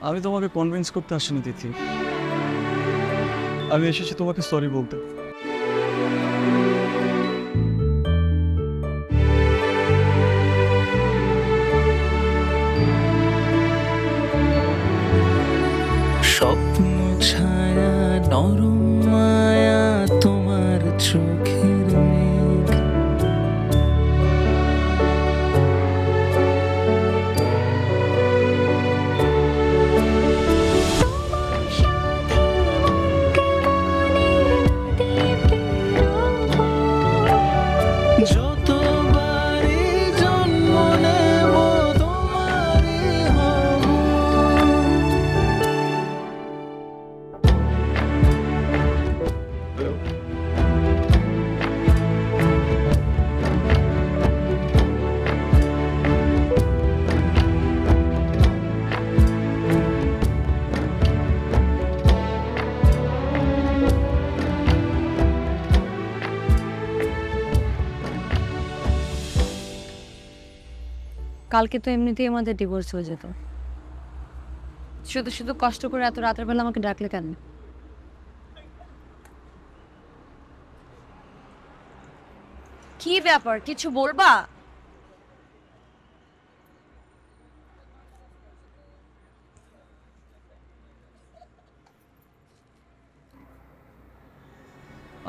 আমি তোমাকে কনভিন্স করতে আসিনি তিথি, আমি এসেছি তোমাকে সরি বলতে। স্বপ্ন ছায়া নরম মায়া তোমার চোখের মেঘ, যতবারই জন্ম নেব তোমারই হব। কালকে তো এমনিতেই আমাদের ডিভোর্স হয়ে যেত, শুধু শুধু কষ্ট করে এত রাতের বেলা আমাকে ডাকলে কেন? কি ব্যাপার, কিছু বলবা?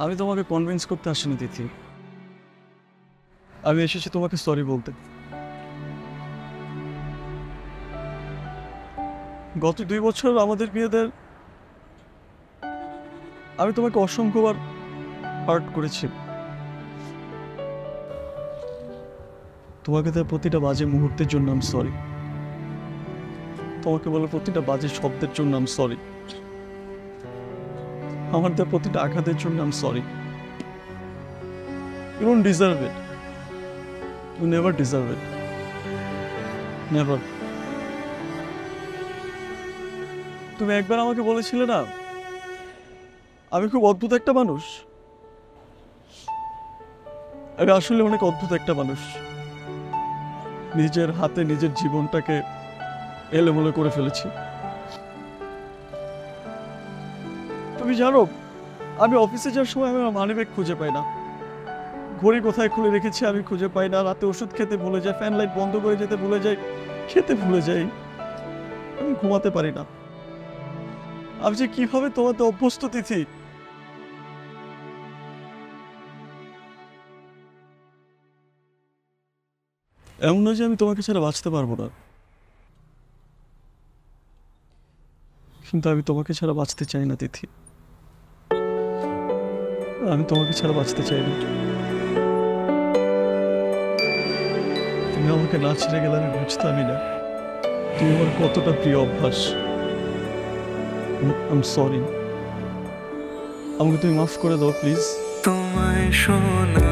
আমি তোমাকে কনভিন্স করতে আসিনি তিথি, আমি এসেছি তোমাকে সরি বলতে। গত 2 বছর আমাদের বিয়েদের আমি তোমাকে অসংখ্যবার হার্ট করেছি, তোমাকে তার প্রতিটা বাজে মুহূর্তের জন্য আমি সরি, তোমাকে বলে প্রতিটা বাজে শব্দের জন্য আমি সরি, আমার তার প্রতিটা আঘাতের জন্য আমি sorry. You don't deserve it, you never deserve it, never. তুমি একবার আমাকে বলেছিলে না আমি খুব অদ্ভুত একটা মানুষ, আমি আসলে অনেক অদ্ভুত একটা মানুষ, নিজের হাতে নিজের জীবনটাকে এলোমেলো করে ফেলেছি। তুমি জানো আমি অফিসে যাওয়ার সময় আমি আমার মানিব্যাগ খুঁজে পাই না, ঘড়ি কোথায় খুলে রেখেছি আমি খুঁজে পাই না, রাতে ওষুধ খেতে ভুলে যাই, ফ্যান লাইট বন্ধ করে যেতে ভুলে যাই, খেতে ভুলে যাই, আমি ঘুমাতে পারি না। আমি যে কিভাবে তোমাতে অভ্যস্ত তিথি, এমন নয় যে আমি তোমাকে ছাড়া বাঁচতে পারবো না, কিন্তু আমি তোমাকে ছাড়া বাঁচতে চাই না তিথি, আমি তোমাকে ছাড়া বাঁচতে চাই না। তুমি আমাকে না ছেড়ে গেলে আমি বুঝতামই না তুমি আমার কতটা প্রিয় অভ্যাস। আই এম সরি, আমাকে তুমি মাফ করে দাও প্লিজ। তোমায় শোনা